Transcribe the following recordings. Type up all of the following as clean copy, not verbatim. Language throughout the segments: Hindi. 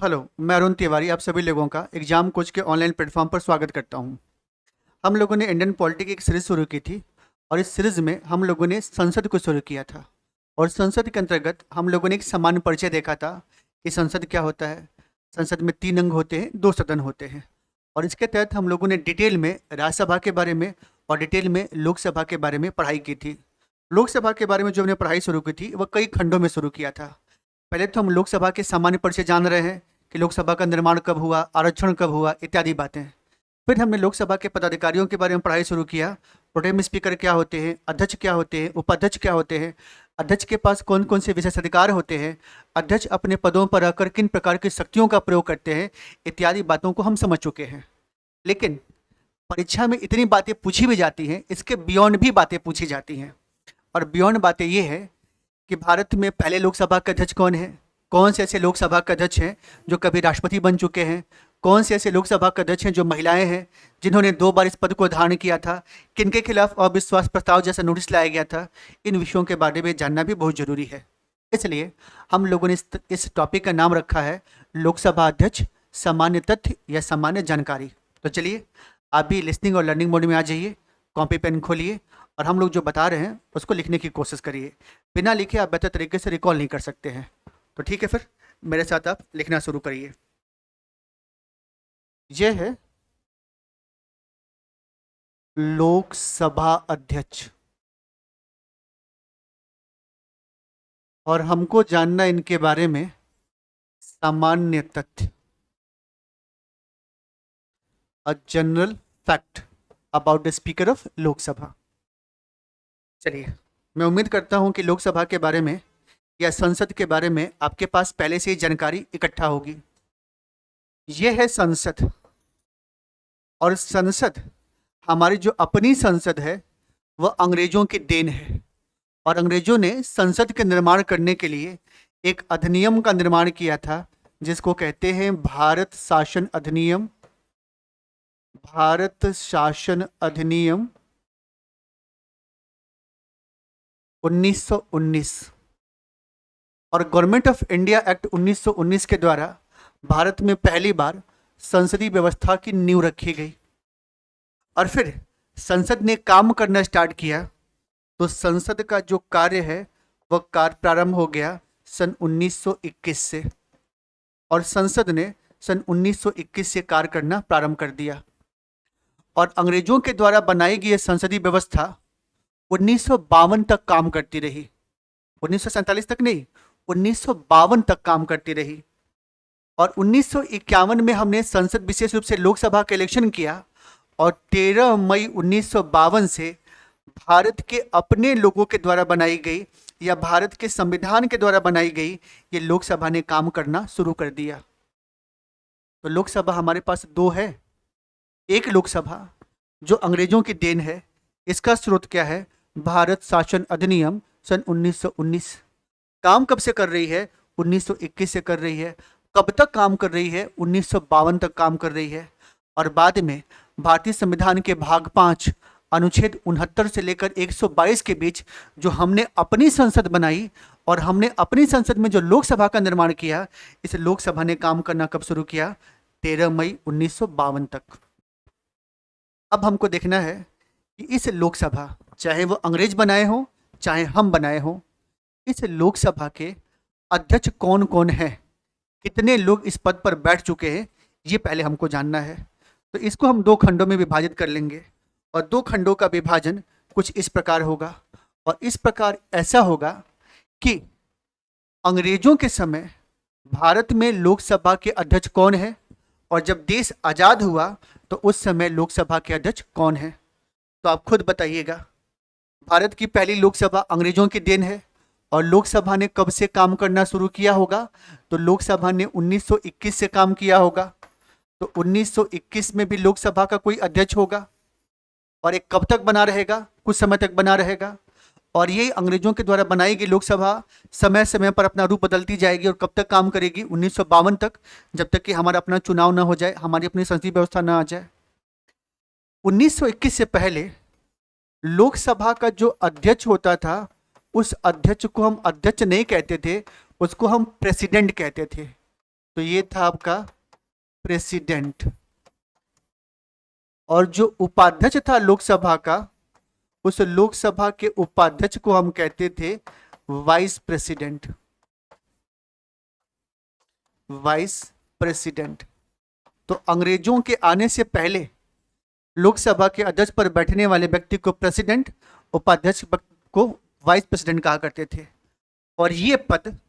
हेलो, मैं अरुण तिवारी आप सभी लोगों का एग्जाम कोच के ऑनलाइन प्लेटफॉर्म पर स्वागत करता हूं। हम लोगों ने इंडियन पॉलिटी की एक सीरीज शुरू की थी और इस सीरीज में हम लोगों ने संसद को शुरू किया था। और संसद के अंतर्गत हम लोगों ने एक सामान्य परिचय देखा था कि संसद क्या होता है। संसद में 3 अंग होते हैं, 2 सदन होते हैं। और इसके तहत हम लोगों ने डिटेल में राज्यसभा के बारे में और डिटेल में लोकसभा के बारे में पढ़ाई की थी। लोकसभा के बारे में जो हमने पढ़ाई शुरू की थी वह कई खंडों में शुरू किया था। पहले तो हम लोकसभा के सामान्य परिचय जान रहे हैं कि लोकसभा का निर्माण कब हुआ, आरक्षण कब हुआ, इत्यादि बातें। फिर हमने लोकसभा के पदाधिकारियों के बारे में पढ़ाई शुरू किया। प्रोटेम स्पीकर क्या होते हैं, अध्यक्ष क्या होते हैं, उपाध्यक्ष क्या होते हैं, अध्यक्ष के पास कौन कौन से विशेष अधिकार होते हैं, अध्यक्ष अपने पदों पर रहकर किन प्रकार की शक्तियों का प्रयोग करते हैं, इत्यादि बातों को हम समझ चुके हैं। लेकिन परीक्षा में इतनी बातें पूछी भी जाती हैं, इसके बियॉन्ड भी बातें पूछी जाती हैं। और बियॉन्ड बातें ये है कि भारत में पहले लोकसभा के अध्यक्ष कौन है, कौन से ऐसे लोकसभा के अध्यक्ष हैं जो कभी राष्ट्रपति बन चुके हैं, कौन से ऐसे लोकसभा के अध्यक्ष हैं जो महिलाएं हैं जिन्होंने 2 बार इस पद को धारण किया था, किनके खिलाफ अविश्वास प्रस्ताव जैसा नोटिस लाया गया था। इन विषयों के बारे में जानना भी बहुत जरूरी है। इसलिए हम लोगों ने इस टॉपिक का नाम रखा है लोकसभा अध्यक्ष सामान्य तथ्य या सामान्य जानकारी। तो चलिए आप भी लिसनिंग और लर्निंग मोड में आ जाइए, कॉपी पेन खोलिए और हम लोग जो बता रहे हैं उसको लिखने की कोशिश करिए। बिना लिखे आप बेहतर तरीके से रिकॉल नहीं कर सकते हैं। तो ठीक है, फिर मेरे साथ आप लिखना शुरू करिए। यह है लोकसभा अध्यक्ष और हमको जानना इनके बारे में सामान्य तथ्य, a general fact about the speaker of Lok Sabha. चलिए, मैं उम्मीद करता हूं कि लोकसभा के बारे में या संसद के बारे में आपके पास पहले से ही जानकारी इकट्ठा होगी। यह है संसद और संसद, हमारी जो अपनी संसद है वह अंग्रेजों की देन है। और अंग्रेजों ने संसद के निर्माण करने के लिए एक अधिनियम का निर्माण किया था जिसको कहते हैं भारत शासन अधिनियम। भारत शासन अधिनियम 1919 और गवर्नमेंट ऑफ इंडिया एक्ट 1919 के द्वारा भारत में पहली बार संसदीय व्यवस्था की नींव रखी गई। और फिर संसद ने काम करना स्टार्ट किया तो संसद का जो कार्य है वह कार्य प्रारंभ हो गया सन 1921 से। और संसद ने सन 1921 से कार्य करना प्रारंभ कर दिया। और अंग्रेजों के द्वारा बनाई गई संसदीय व्यवस्था 1952 तक काम करती रही। 1947 तक नहीं, 1952 तक काम करती रही। और 1951 में हमने संसद विशेष रूप से लोकसभा का इलेक्शन किया और 13 मई 1952 से भारत के अपने लोगों के द्वारा बनाई गई या भारत के संविधान के द्वारा बनाई गई ये लोकसभा ने काम करना शुरू कर दिया। तो लोकसभा हमारे पास 2 है। एक लोकसभा जो अंग्रेजों की देन है, इसका स्रोत क्या है, भारत शासन अधिनियम सन 1919। काम कब से कर रही है, 1921 से कर रही है। कब तक काम कर रही है, 1952 तक काम कर रही है। और बाद में भारतीय संविधान के भाग 5 अनुच्छेद 69 से लेकर 122 के बीच जो हमने अपनी संसद बनाई और हमने अपनी संसद में जो लोकसभा का निर्माण किया, इस लोकसभा ने काम करना कब शुरू किया, 13 मई 1952 तक। अब हमको देखना है कि इस लोकसभा, चाहे वो अंग्रेज बनाए हो चाहे हम बनाए हो, इस लोकसभा के अध्यक्ष कौन कौन है, कितने लोग इस पद पर बैठ चुके हैं, ये पहले हमको जानना है। तो इसको हम 2 खंडों में विभाजित कर लेंगे और 2 खंडों का विभाजन कुछ इस प्रकार होगा। और इस प्रकार ऐसा होगा कि अंग्रेजों के समय भारत में लोकसभा के अध्यक्ष कौन है और जब देश आज़ाद हुआ तो उस समय लोकसभा के अध्यक्ष कौन है। तो आप खुद बताइएगा। भारत की पहली लोकसभा अंग्रेजों की देन है और लोकसभा ने कब से काम करना शुरू किया होगा, तो लोकसभा ने 1921 से काम किया होगा। तो 1921 में भी लोकसभा का कोई अध्यक्ष होगा और एक कब तक बना रहेगा, कुछ समय तक बना रहेगा। और ये अंग्रेजों के द्वारा बनाई गई लोकसभा समय समय पर अपना रूप बदलती जाएगी और कब तक काम करेगी, 1952 तक, जब तक कि हमारा अपना चुनाव ना हो जाए, हमारी अपनी संसदीय व्यवस्था ना आ जाए। 1921 से पहले लोकसभा का जो अध्यक्ष होता था उस अध्यक्ष को हम अध्यक्ष नहीं कहते थे, उसको हम प्रेसिडेंट कहते थे। तो ये था आपका प्रेसिडेंट। और जो उपाध्यक्ष था लोकसभा का, उस लोकसभा के उपाध्यक्ष को हम कहते थे वाइस प्रेसिडेंट। Vice president. तो अंग्रेजों के आने से पहले लोकसभा के अध्यक्ष पर बैठने वाले व्यक्ति को प्रेसिडेंट, उपाध्यक्ष को वाइस प्रेसिडेंट कहा करते थे। और ये पद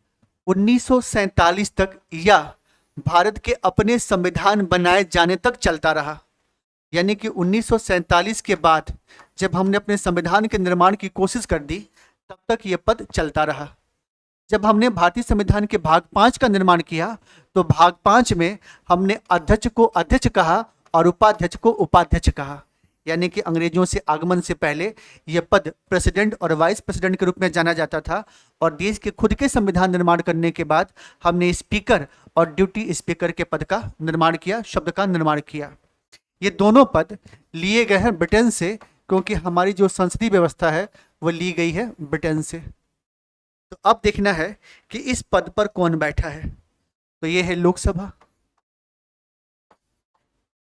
1947 तक या भारत के अपने संविधान बनाए जाने तक चलता रहा। यानी कि 1947 के बाद जब हमने अपने संविधान के निर्माण की कोशिश कर दी, तब तक ये पद चलता रहा। जब हमने भारतीय संविधान के भाग 5 का निर्माण किया, तो भाग 5 में हमने अध्यक्ष को अध्यक्ष कहा और उपाध्यक्ष को उपाध्यक्ष कहा। यानी कि अंग्रेजों से आगमन से पहले यह पद प्रेसिडेंट और वाइस प्रेसिडेंट के रूप में जाना जाता था। और देश के खुद के संविधान निर्माण करने के बाद हमने स्पीकर और ड्यूटी स्पीकर के पद का निर्माण किया, शब्द का निर्माण किया। ये दोनों पद लिए गए हैं ब्रिटेन से, क्योंकि हमारी जो संसदीय व्यवस्था है वो ली गई है ब्रिटेन से। तो अब देखना है कि इस पद पर कौन बैठा है। तो ये है लोकसभा।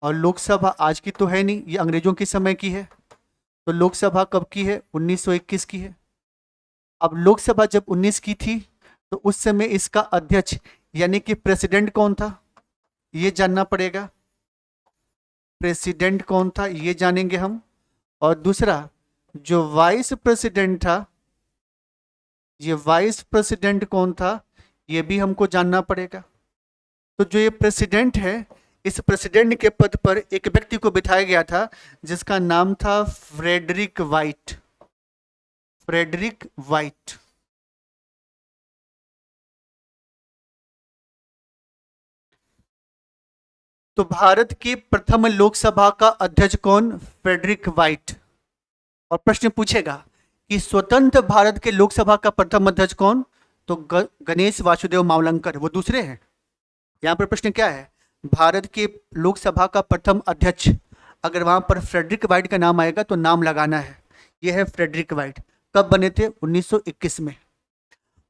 और लोकसभा आज की तो है नहीं, ये अंग्रेजों के समय की है। तो लोकसभा कब की है? 1921 की है। अब लोकसभा जब 19 की थी, तो उस समय इसका अध्यक्ष यानी कि प्रेसिडेंट कौन था, ये जानना पड़ेगा। प्रेसिडेंट कौन था ये जानेंगे हम। और दूसरा, जो वाइस प्रेसिडेंट था, ये वाइस प्रेसिडेंट कौन था, ये भी हमको जानना पड़ेगा। तो जो ये प्रेसिडेंट है, इस प्रेसिडेंट के पद पर एक व्यक्ति को बिठाया गया था जिसका नाम था फ्रेडरिक वाइट। Frederick white. तो भारत की प्रथम लोकसभा का अध्यक्ष कौन? Frederick Whyte. और प्रश्न पूछेगा कि स्वतंत्र भारत के लोकसभा का प्रथम अध्यक्ष कौन? तो गणेश वासुदेव मावलंकर, वो दूसरे हैं। यहां पर प्रश्न क्या है? भारत के लोकसभा का प्रथम अध्यक्ष, अगर वहां पर फ्रेडरिक वाइट का नाम आएगा तो नाम लगाना है। यह है फ्रेडरिक वाइट। कब बने थे? 1921 में।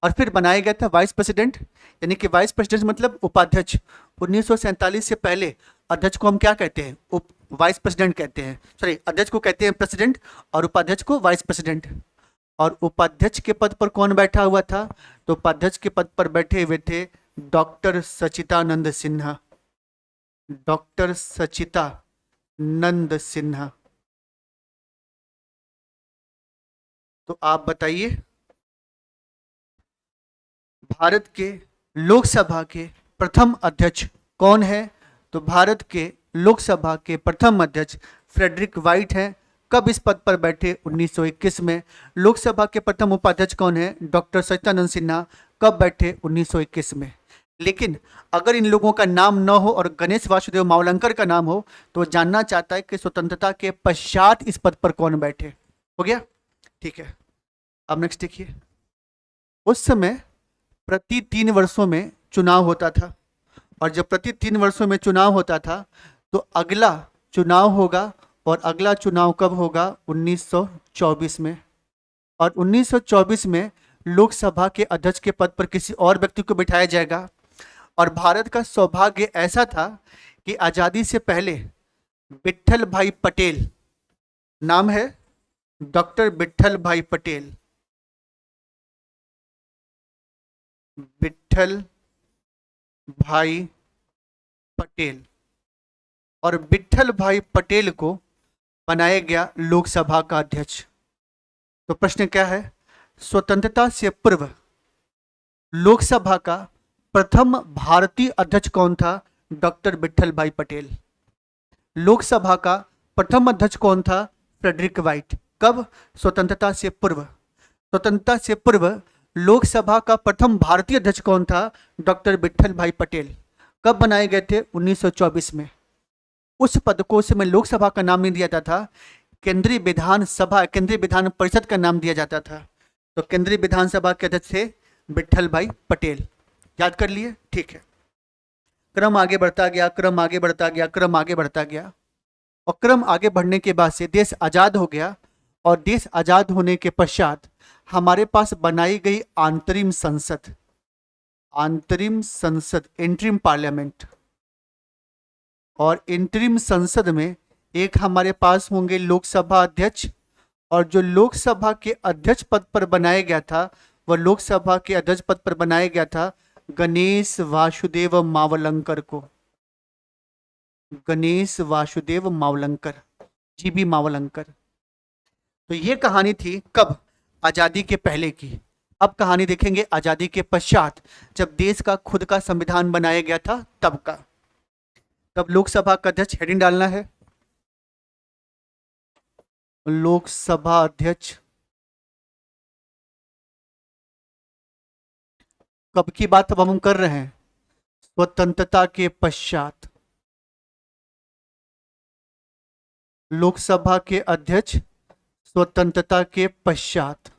और फिर बनाया गया था वाइस प्रेसिडेंट, यानी कि वाइस प्रेसिडेंट मतलब उपाध्यक्ष। 1947 से पहले अध्यक्ष को हम क्या कहते हैं? वाइस प्रेसिडेंट कहते हैं। सॉरी, अध्यक्ष को कहते हैं प्रेसिडेंट और उपाध्यक्ष को वाइस प्रेसिडेंट। और उपाध्यक्ष के पद पर कौन बैठा हुआ था? तो उपाध्यक्ष के पद पर बैठे हुए थे डॉक्टर सच्चिदानंद सिन्हा। डॉक्टर सच्चिदानंद सिन्हा। तो आप बताइए, भारत के लोकसभा के प्रथम अध्यक्ष कौन है? तो भारत के लोकसभा के प्रथम अध्यक्ष फ्रेडरिक वाइट हैं। कब इस पद पर बैठे? 1921 में। लोकसभा के प्रथम उपाध्यक्ष कौन है? डॉक्टर सच्चिदानंद सिन्हा। कब बैठे? 1921 में। लेकिन अगर इन लोगों का नाम न हो और गणेश वासुदेव मावलंकर का नाम हो, तो जानना चाहता है कि स्वतंत्रता के पश्चात इस पद पर कौन बैठे। हो गया? ठीक है। अब नेक्स्ट देखिए, उस समय प्रति 3 वर्षों में चुनाव होता था। और जब प्रति 3 वर्षों में चुनाव होता था, तो अगला चुनाव होगा। और अगला चुनाव कब होगा? 1924 में। और 1924 में लोकसभा के अध्यक्ष के पद पर किसी और व्यक्ति को बिठाया जाएगा। और भारत का सौभाग्य ऐसा था कि आज़ादी से पहले विट्ठल भाई पटेल, नाम है डॉक्टर विट्ठल भाई पटेल। विट्ठल भाई पटेल। और विट्ठल भाई पटेल को बनाया गया लोकसभा का अध्यक्ष। तो प्रश्न क्या है? स्वतंत्रता से पूर्व लोकसभा का प्रथम भारतीय अध्यक्ष कौन था? डॉक्टर विट्ठल भाई पटेल। लोकसभा का प्रथम अध्यक्ष कौन था? Frederick Whyte. कब? स्वतंत्रता से पूर्व। स्वतंत्रता से पूर्व लोकसभा का प्रथम भारतीय अध्यक्ष कौन था? डॉक्टर विट्ठल भाई पटेल। कब बनाए गए थे? 1924 में। उस पद को उस समय लोकसभा का नाम नहीं दिया जाता था, केंद्रीय विधानसभा, केंद्रीय विधान परिषद का नाम दिया जाता था। तो केंद्रीय विधानसभा के अध्यक्ष थे विट्ठल भाई पटेल। याद कर लिए? ठीक है। क्रम आगे बढ़ता गया, क्रम आगे बढ़ता गया, क्रम आगे बढ़ता गया। और क्रम आगे बढ़ने के बाद से देश आज़ाद हो गया। और देश आज़ाद होने के पश्चात हमारे पास बनाई गई अंतरिम संसद। अंतरिम संसद, इंटरिम पार्लियामेंट। और इंटरिम संसद में एक हमारे पास होंगे लोकसभा अध्यक्ष, और जो लोकसभा के अध्यक्ष पद पर बनाया गया था, वह लोकसभा के अध्यक्ष पद पर बनाया गया था गणेश वासुदेव मावलंकर को। गणेश वासुदेव मावलंकर, जीबी मावलंकर। तो ये कहानी थी कब? आजादी के पहले की। अब कहानी देखेंगे आजादी के पश्चात, जब देश का खुद का संविधान बनाया गया था तब का। तब लोकसभा का अध्यक्ष, हेडिंग डालना है लोकसभा अध्यक्ष। कब की बात अब हम कर रहे हैं? स्वतंत्रता के पश्चात। लोकसभा के अध्यक्ष स्वतंत्रता के पश्चात।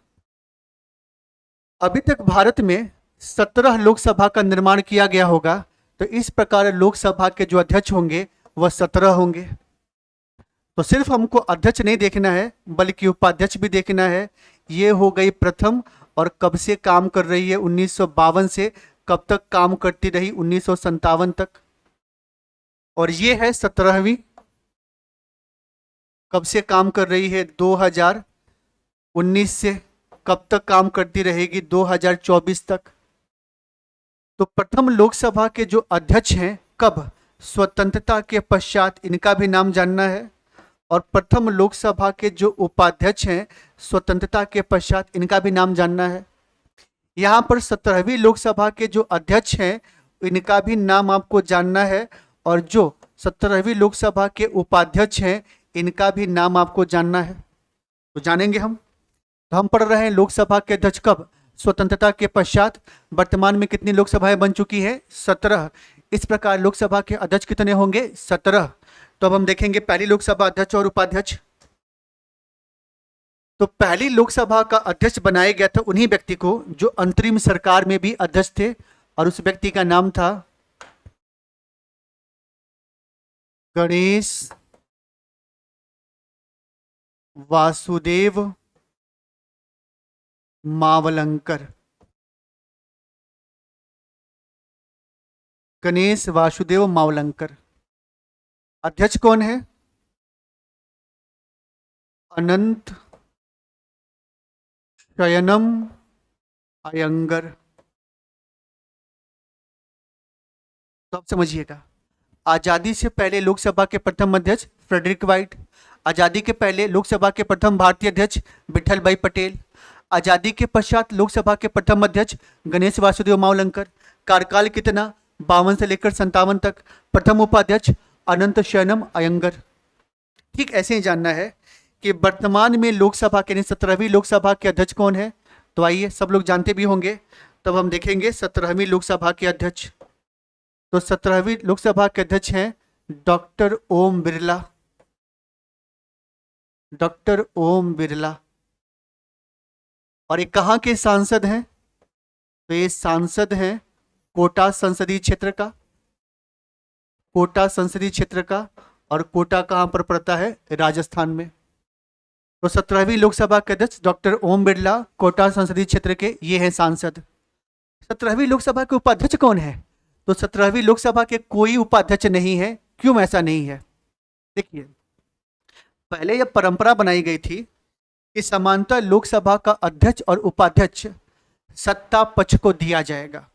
अभी तक भारत में 17 लोकसभा का निर्माण किया गया होगा, तो इस प्रकार लोकसभा के जो अध्यक्ष होंगे वह 17 होंगे। तो सिर्फ हमको अध्यक्ष नहीं देखना है, बल्कि उपाध्यक्ष भी देखना है। ये हो गई प्रथम, और कब से काम कर रही है? 1952 से कब तक काम करती रही? 1957 तक। और ये है 17वीं, कब से काम कर रही है? 2019 से कब तक काम करती रहेगी? 2024 तक। तो प्रथम लोकसभा के जो अध्यक्ष हैं कब? स्वतंत्रता के पश्चात, इनका भी नाम जानना है। और प्रथम लोकसभा के जो उपाध्यक्ष हैं स्वतंत्रता के पश्चात, इनका भी नाम जानना है। यहाँ पर 17वीं लोकसभा के जो अध्यक्ष हैं इनका भी नाम आपको जानना है, और जो 17वीं लोकसभा के उपाध्यक्ष हैं इनका भी नाम आपको जानना है। तो जानेंगे हम। तो हम पढ़ रहे हैं लोकसभा के अध्यक्ष कब? स्वतंत्रता के पश्चात। वर्तमान में कितनी लोकसभाएं बन चुकी हैं? 17। इस प्रकार लोकसभा के अध्यक्ष कितने होंगे? 17। तो अब हम देखेंगे पहली लोकसभा अध्यक्ष और उपाध्यक्ष। तो पहली लोकसभा का अध्यक्ष बनाया गया था उन्हीं व्यक्ति को जो अंतरिम सरकार में भी अध्यक्ष थे, और उस व्यक्ति का नाम था गणेश वासुदेव मावलंकर। गणेश वासुदेव मावलंकर। अध्यक्ष कौन है? अनंत शयनम अयंगर। तो आप समझिएगा, आजादी से पहले लोकसभा के प्रथम अध्यक्ष फ्रेडरिक वाइट। आजादी के पहले लोकसभा के प्रथम भारतीय अध्यक्ष विठल भाई पटेल। आजादी के पश्चात लोकसभा के प्रथम अध्यक्ष गणेश वासुदेव मावलंकर। कार्यकाल कितना? 52 से लेकर 57 तक। प्रथम उपाध्यक्ष अनंत शयनम अयंगर। ठीक ऐसे ही जानना है कि वर्तमान में लोकसभा के 17वीं लोकसभा के अध्यक्ष कौन है? तो आइए, सब लोग जानते भी होंगे, तब हम देखेंगे 17वीं लोकसभा के अध्यक्ष। तो 17वीं लोकसभा के अध्यक्ष हैं डॉक्टर ओम बिरला। डॉक्टर ओम बिरला। और ये कहाँ के सांसद हैं? तो ये सांसद हैं कोटा संसदीय क्षेत्र का। कोटा संसदीय क्षेत्र का, और कोटा कहाँ पर पड़ता है? राजस्थान में। तो 17वीं लोकसभा के अध्यक्ष डॉक्टर ओम बिरला, कोटा संसदीय क्षेत्र के, ये हैं सांसद। 17वीं लोकसभा के उपाध्यक्ष कौन है? तो 17वीं लोकसभा के कोई उपाध्यक्ष नहीं है। क्यों ऐसा नहीं है? देखिए, पहले यह परंपरा बनाई गई थी कि समांतर लोकसभा का अध्यक्ष और उपाध्यक्ष सत्ता पक्ष को दिया जाएगा।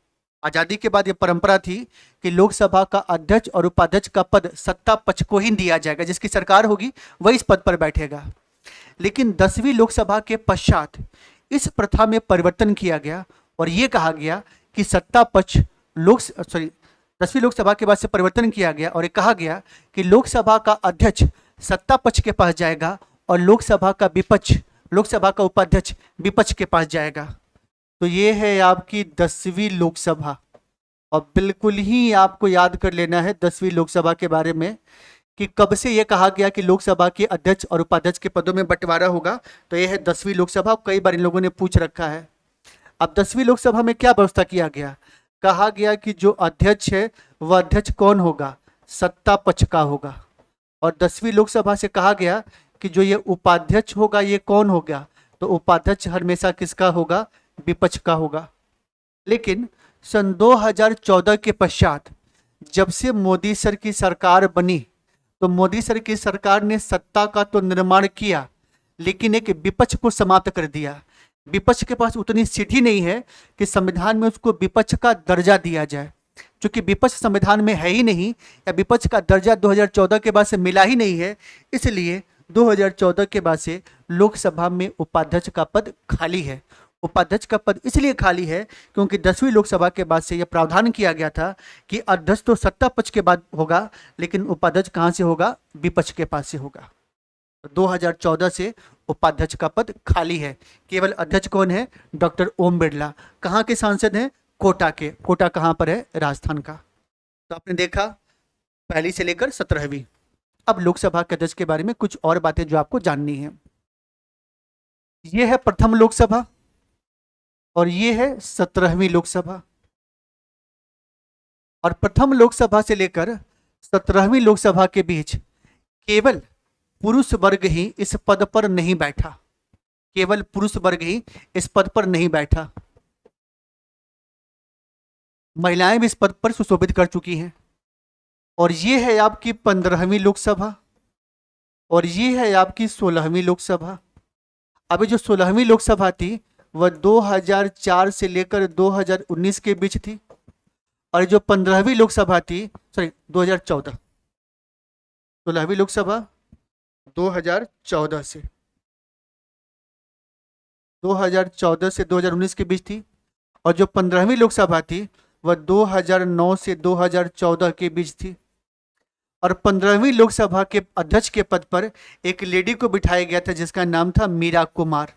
आजादी के बाद यह परंपरा थी कि लोकसभा का अध्यक्ष और उपाध्यक्ष का पद सत्ता पक्ष को ही दिया जाएगा, जिसकी सरकार होगी वही इस पद पर बैठेगा। लेकिन 10वीं लोकसभा के पश्चात इस प्रथा में परिवर्तन किया गया, और यह कहा गया कि सत्ता पक्ष 10वीं लोकसभा के बाद से परिवर्तन किया गया, और ये कहा गया कि लोकसभा का अध्यक्ष सत्ता पक्ष के पास जाएगा, और लोकसभा का विपक्ष, लोकसभा का उपाध्यक्ष विपक्ष के पास जाएगा। तो ये है आपकी 10वीं लोकसभा। और बिल्कुल ही आपको याद कर लेना है 10वीं लोकसभा के बारे में कि कब से ये कहा गया कि लोकसभा के अध्यक्ष और उपाध्यक्ष के पदों में बंटवारा होगा। तो ये है 10वीं लोकसभा। कई बार इन लोगों ने पूछ रखा है। अब 10वीं लोकसभा में क्या व्यवस्था किया गया? कहा गया कि जो अध्यक्ष है वह अध्यक्ष कौन होगा? सत्ता पक्ष का होगा। और 10वीं लोकसभा से कहा गया कि जो ये उपाध्यक्ष होगा ये कौन होगा? तो उपाध्यक्ष हमेशा किसका होगा? विपक्ष का होगा। लेकिन सन 2014 के पश्चात जब से मोदी सर की सरकार बनी, तो मोदी सर की सरकार ने सत्ता का तो निर्माण किया, लेकिन एक विपक्ष को समाप्त कर दिया। विपक्ष के पास उतनी सीट ही नहीं है कि संविधान में उसको विपक्ष का दर्जा दिया जाए। क्योंकि विपक्ष संविधान में है ही नहीं, या विपक्ष का दर्जा 2014 के बाद से मिला ही नहीं है, इसलिए 2014 के बाद से लोकसभा में उपाध्यक्ष का पद खाली है। उपाध्यक्ष का पद इसलिए खाली है क्योंकि 10वीं लोकसभा के बाद से यह प्रावधान किया गया था कि अध्यक्ष तो सत्ता पक्ष के बाद होगा, लेकिन उपाध्यक्ष कहाँ से होगा? विपक्ष के पास से होगा। 2014 से उपाध्यक्ष का पद खाली है। केवल अध्यक्ष कौन है? डॉक्टर ओम बिरला। कहाँ के सांसद हैं? कोटा के। कोटा कहाँ पर है? राजस्थान का। तो आपने देखा पहली से लेकर 17वीं। अब लोकसभा के अध्यक्ष के बारे में कुछ और बातें जो आपको जाननी है। यह है प्रथम लोकसभा और यह है 17वीं लोकसभा। और प्रथम लोकसभा से लेकर 17वीं लोकसभा के बीच केवल पुरुष वर्ग ही इस पद पर नहीं बैठा। केवल पुरुष वर्ग ही इस पद पर नहीं बैठा, महिलाएं भी इस पद पर सुशोभित कर चुकी हैं। और ये है आपकी 15वीं लोकसभा और ये है आपकी 16वीं लोकसभा। अभी जो 16वीं लोकसभा थी वह 2004 से लेकर 2019 के बीच थी, और जो 15वीं लोकसभा थी, 2014, 16वीं लोकसभा 2014 से 2019 के बीच थी, और जो 15वीं लोकसभा थी वह 2009 से 2014 के बीच थी। और 15वीं लोकसभा के अध्यक्ष के पद पर एक लेडी को बिठाया गया था जिसका नाम था मीरा कुमार।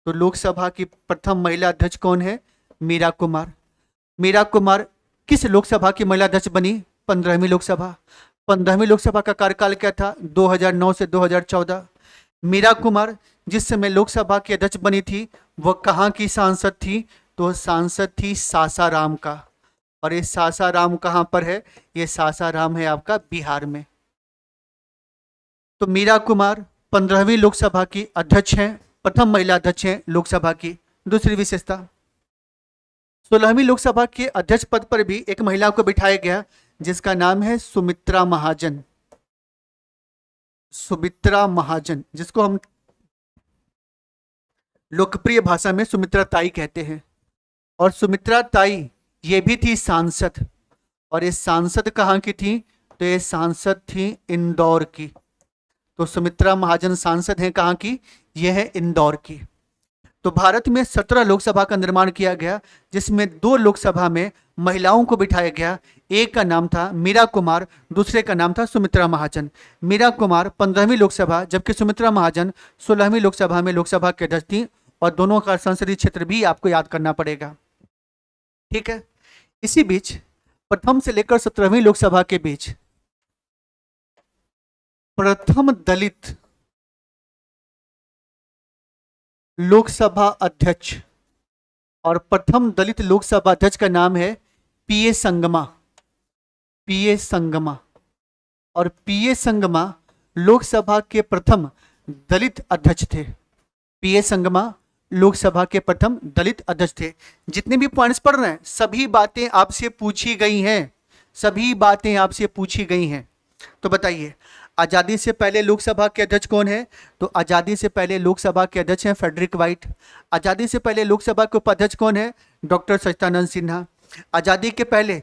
तो लोकसभा की प्रथम महिला अध्यक्ष कौन है? मीरा कुमार। मीरा कुमार किस लोकसभा की महिला अध्यक्ष बनी? 15वीं लोकसभा। 15वीं लोकसभा का कार्यकाल क्या था? 2009 से 2014। मीरा कुमार जिस समय लोकसभा की अध्यक्ष बनी थी वह कहाँ की सांसद थी? तो सांसद थी सासाराम का। और ये सासाराम कहाँ पर है? ये सासाराम है आपका बिहार में। तो मीरा कुमार 15वीं लोकसभा की अध्यक्ष हैं, प्रथम महिला अध्यक्ष हैं लोकसभा की। दूसरी विशेषता, 16वीं लोकसभा के अध्यक्ष पद पर भी एक महिला को बिठाया गया जिसका नाम है सुमित्रा महाजन। सुमित्रा महाजन, जिसको हम लोकप्रिय भाषा में सुमित्रा ताई कहते हैं। और सुमित्रा ताई ये भी थी सांसद। और ये सांसद कहाँ की थी? तो ये सांसद थी इंदौर की। तो सुमित्रा महाजन सांसद हैं कहाँ की? ये है इंदौर की। तो भारत में 17 लोकसभा का निर्माण किया गया, जिसमें 2 लोकसभा में महिलाओं को बिठाया गया। एक का नाम था मीरा कुमार, दूसरे का नाम था सुमित्रा महाजन। मीरा कुमार 15वीं लोकसभा, जबकि सुमित्रा महाजन 16वीं लोकसभा में लोकसभा के अध्यक्ष थी। और दोनों का संसदीय क्षेत्र भी आपको याद करना पड़ेगा, ठीक है। इसी बीच प्रथम से लेकर 17वीं लोकसभा के बीच प्रथम दलित लोकसभा अध्यक्ष और प्रथम दलित लोकसभा अध्यक्ष का नाम है पीए संगमा। पीए संगमा। और पीए संगमा लोकसभा के प्रथम दलित अध्यक्ष थे। पीए संगमा लोकसभा के प्रथम दलित अध्यक्ष थे। जितने भी पॉइंट्स पढ़ रहे हैं सभी बातें आपसे पूछी गई हैं, सभी बातें आपसे पूछी गई हैं। तो बताइए, आज़ादी से पहले लोकसभा के अध्यक्ष कौन है? तो आज़ादी से पहले लोकसभा के अध्यक्ष हैं फ्रेडरिक वाइट। आज़ादी से पहले लोकसभा के उपाध्यक्ष कौन है? डॉक्टर सच्चिदानंद सिन्हा। आज़ादी के पहले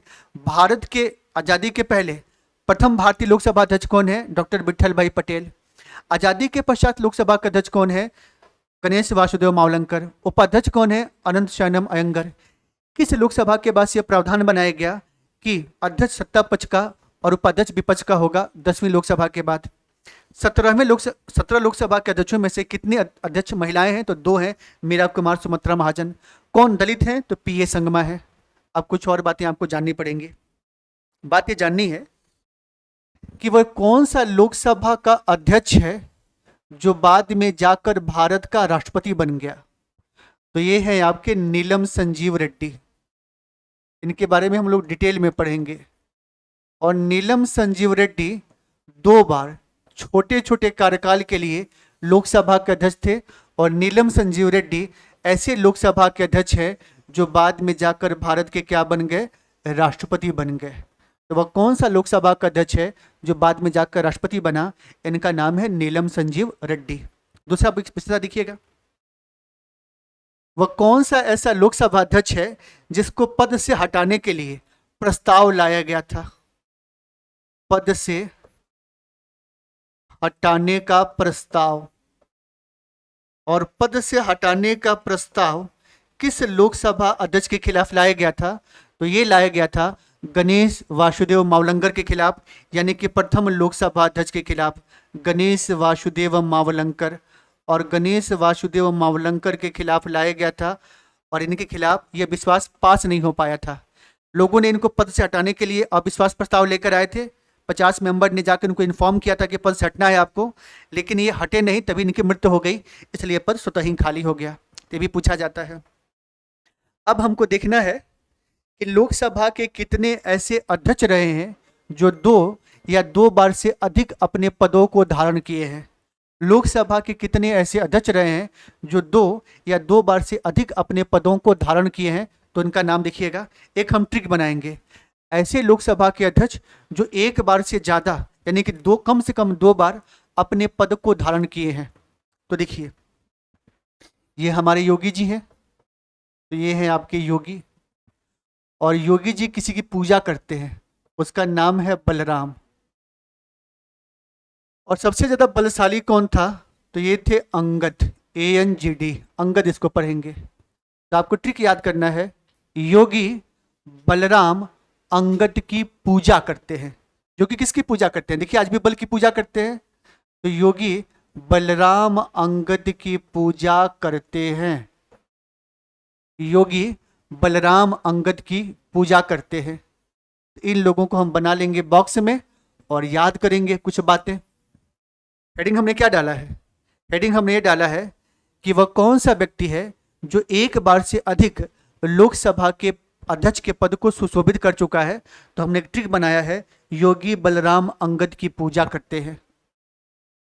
आज़ादी के पहले प्रथम भारतीय लोकसभा अध्यक्ष कौन है? डॉक्टर विठल भाई पटेल। आज़ादी के पश्चात लोकसभा का अध्यक्ष कौन है? गणेश वासुदेव मावलंकर। उपाध्यक्ष कौन है? अनंत शयनम अयंगर। किस लोकसभा के बाद यह प्रावधान बनाया गया कि अध्यक्ष सत्ता पक्ष का और उपाध्यक्ष विपक्ष का होगा? 10वीं लोकसभा के बाद। 17 लोकसभा के अध्यक्षों में से कितने अध्यक्ष महिलाएं हैं? तो 2 हैं, मीरा कुमार, सुमित्रा महाजन। कौन दलित हैं? तो पीए संगमा है। अब कुछ और बातें आपको जाननी पड़ेंगी। बात ये जाननी है कि वह कौन सा लोकसभा का अध्यक्ष है जो बाद में जाकर भारत का राष्ट्रपति बन गया। तो ये है आपके नीलम संजीव रेड्डी। इनके बारे में हम लोग डिटेल में पढ़ेंगे। और नीलम संजीव रेड्डी 2 बार छोटे छोटे कार्यकाल के लिए लोकसभा के अध्यक्ष थे। और नीलम संजीव रेड्डी ऐसे लोकसभा के अध्यक्ष हैं जो बाद में जाकर भारत के क्या बन गए, राष्ट्रपति बन गए। तो वह कौन सा लोकसभा का अध्यक्ष है जो बाद में जाकर राष्ट्रपति बना? इनका नाम है नीलम संजीव रेड्डी। दूसरा पिछला देखिएगा, वह कौन सा ऐसा लोकसभा अध्यक्ष है जिसको पद से हटाने के लिए प्रस्ताव लाया गया था? पद से हटाने का प्रस्ताव। और पद से हटाने का प्रस्ताव किस लोकसभा अध्यक्ष के खिलाफ लाया गया था? तो ये लाया गया था गणेश वासुदेव मावलंकर के खिलाफ, यानी कि प्रथम लोकसभा अध्यक्ष के खिलाफ गणेश वासुदेव मावलंकर। और गणेश वासुदेव मावलंकर के खिलाफ लाया गया था और इनके खिलाफ यह विश्वास पास नहीं हो पाया था। लोगों ने इनको पद से हटाने के लिए अविश्वास प्रस्ताव लेकर आए थे। 50 मेंबर ने जाकर उनको इन्फॉर्म किया था कि पद से हटना है आपको, लेकिन ये हटे नहीं, तभी इनकी मृत्यु हो गई, इसलिए पद स्वतः ही खाली हो गया। ये भी पूछा जाता है। अब हमको देखना है कि लोकसभा के कितने ऐसे अध्यक्ष रहे हैं जो 2 या 2 बार से अधिक अपने पदों को धारण किए हैं। लोकसभा के कितने ऐसे अध्यक्ष रहे हैं जो 2 या 2 बार से अधिक अपने पदों को धारण किए हैं? तो इनका नाम देखिएगा। एक हम ट्रिक बनाएंगे, ऐसे लोकसभा के अध्यक्ष जो एक बार से ज़्यादा, यानी कि कम से कम 2 बार अपने पद को धारण किए हैं। तो देखिए, ये हमारे योगी जी हैं, तो ये हैं आपके योगी, और योगी जी किसी की पूजा करते हैं, उसका नाम है बलराम। और सबसे ज़्यादा बलशाली कौन था? तो ये थे अंगद, ANGD, अंगद इसको पढ़ेंगे। तो आपको ट्रिक याद करना है, योगी बलराम अंगद की पूजा करते हैं। योगी किसकी पूजा करते हैं? देखिए, आज भी बल की पूजा करते हैं, तो योगी बलराम अंगद की पूजा करते हैं। योगी बलराम अंगद की पूजा करते हैं। इन लोगों को हम बना लेंगे बॉक्स में और याद करेंगे कुछ बातें। हेडिंग हमने क्या डाला है? हेडिंग हमने ये डाला है कि वह कौन सा व्यक्ति है जो एक बार से अधिक लोकसभा के अध्यक्ष के पद को सुशोभित कर चुका है। तो हमने एक ट्रिक बनाया है, योगी बलराम अंगद की पूजा करते हैं।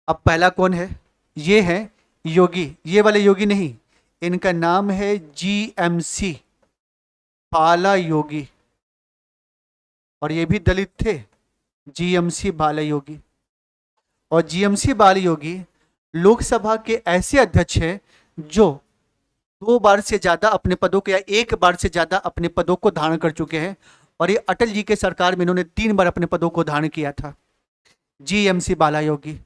अब पहला कौन है? ये है योगी, ये वाले योगी नहीं, इनका नाम है GMC बाला योगी, और ये भी दलित थे, GMC बाला योगी। और GMC बाला योगी लोकसभा के ऐसे अध्यक्ष हैं जो 2 बार से ज़्यादा अपने पदों को, या 1 बार से ज़्यादा अपने पदों को धारण कर चुके हैं। और ये अटल जी के सरकार में इन्होंने 3 बार अपने पदों को धारण किया था। GMC बाला योगी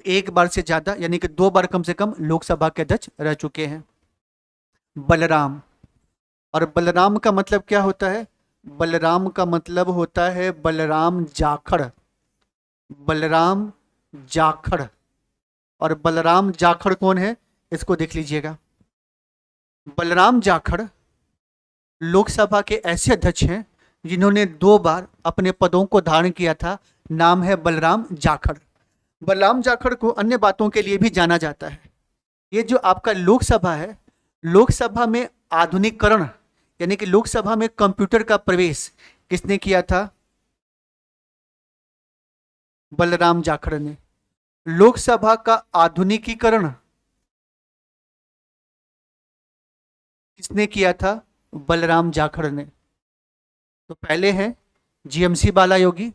1 बार से ज़्यादा, यानी कि 2 बार कम से कम लोकसभा के अध्यक्ष रह चुके हैं। बलराम, और बलराम का मतलब क्या होता है? बलराम का मतलब होता है बलराम जाखड़, बलराम जाखड़। और बलराम जाखड़ कौन है? इसको देख लीजिएगा। बलराम जाखड़ लोकसभा के ऐसे अध्यक्ष हैं जिन्होंने 2 बार अपने पदों को धारण किया था। नाम है बलराम जाखड़। बलराम जाखड़ को अन्य बातों के लिए भी जाना जाता है। ये जो आपका लोकसभा है, लोकसभा में आधुनिकीकरण, यानी कि लोकसभा में कंप्यूटर का प्रवेश किसने किया था? बलराम जाखड़ ने। लोकसभा का आधुनिकीकरण किसने किया था? बलराम जाखड़ ने। तो पहले हैं GMC बाला योगी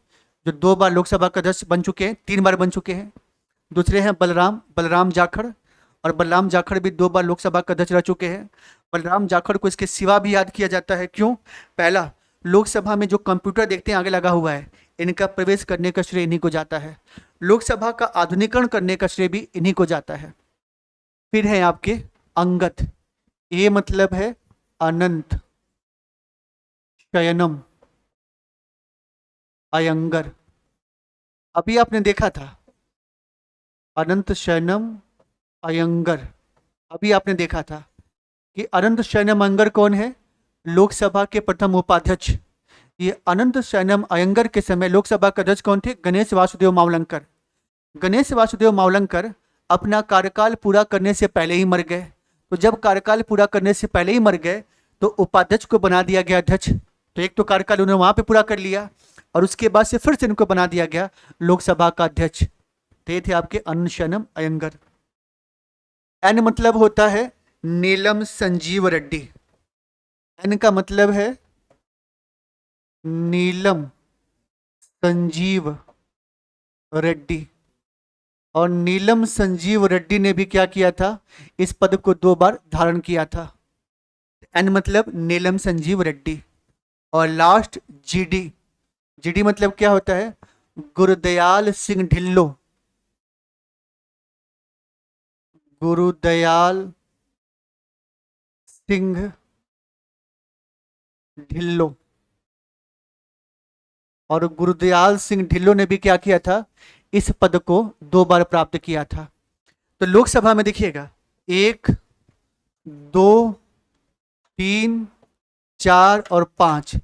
जो 2 बार लोकसभा का अध्यक्ष बन चुके हैं, 3 बार बन चुके हैं। दूसरे हैं बलराम जाखड़, और बलराम जाखड़ भी 2 बार लोकसभा का अध्यक्ष रह चुके हैं। बलराम जाखड़ को इसके सिवा भी याद किया जाता है। क्यों? पहला, लोकसभा में जो कंप्यूटर देखते हैं आगे लगा हुआ है, इनका प्रवेश करने का श्रेय इन्हीं को जाता है। लोकसभा का आधुनिकीकरण करने का श्रेय भी इन्हीं को जाता है। फिर है आपके अंगद, ये मतलब है अनंत शयनम अयंगर। अभी आपने देखा था अनंत शयनम अयंगर, अभी आपने देखा था कि अनंत शयनम अयंगर कौन है? लोकसभा के प्रथम उपाध्यक्ष। ये अनंत शयनम अयंगर के समय लोकसभा के अध्यक्ष कौन थे? गणेश वासुदेव मावलंकर। गणेश वासुदेव मावलंकर अपना कार्यकाल पूरा करने से पहले ही मर गए। तो जब कार्यकाल पूरा करने से पहले ही मर गए तो उपाध्यक्ष को बना दिया गया अध्यक्ष। तो एक तो कार्यकाल उन्होंने वहां पे पूरा कर लिया और उसके बाद से फिर से इनको बना दिया गया लोकसभा का अध्यक्ष। तो ये थे आपके अनंत शयनम अयंगर। एन मतलब होता है नीलम संजीव रेड्डी। एन का मतलब है नीलम संजीव रेड्डी। और नीलम संजीव रेड्डी ने भी क्या किया था, इस पद को 2 बार धारण किया था। एन मतलब नीलम संजीव रेड्डी। और लास्ट जीडी, जीडी मतलब क्या होता है, गुरुदयाल सिंह ढिल्लो। गुरुदयाल सिंह ढिल्लो। और गुरुदयाल सिंह ढिल्लो ने भी क्या किया था, इस पद को 2 बार प्राप्त किया था। तो लोकसभा में देखिएगा 1 2 3 4 और 5,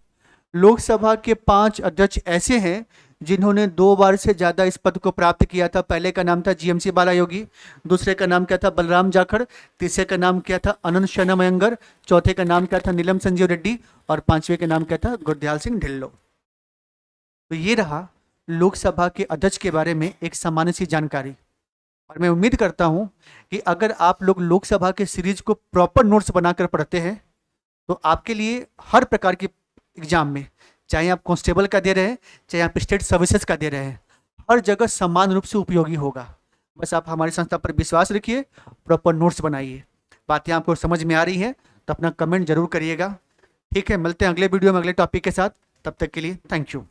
लोकसभा के 5 अध्यक्ष ऐसे हैं जिन्होंने 2 बार से ज्यादा इस पद को प्राप्त किया था। पहले का नाम था जीएमसी बालायोगी, दूसरे का नाम क्या था बलराम जाखड़, तीसरे का नाम क्या था अनंत शर्मा मयंगर, चौथे का नाम क्या था नीलम संजीव रेड्डी, और 5वें का नाम क्या था गुरदयाल सिंह ढिल्लो। तो ये रहा लोकसभा के अध्यक्ष के बारे में एक सामान्य सी जानकारी। और मैं उम्मीद करता हूं कि अगर आप लोग लोकसभा के सीरीज को प्रॉपर नोट्स बनाकर पढ़ते हैं तो आपके लिए हर प्रकार की एग्जाम में, चाहे आप कांस्टेबल का दे रहे हैं, चाहे आप स्टेट सर्विसेज का दे रहे हैं, हर जगह समान रूप से उपयोगी होगा। बस आप हमारी संस्था पर विश्वास रखिए, प्रॉपर नोट्स बनाइए। बातें आपको समझ में आ रही हैं तो अपना कमेंट जरूर करिएगा। ठीक है, मिलते हैं अगले वीडियो में अगले टॉपिक के साथ। तब तक के लिए थैंक यू।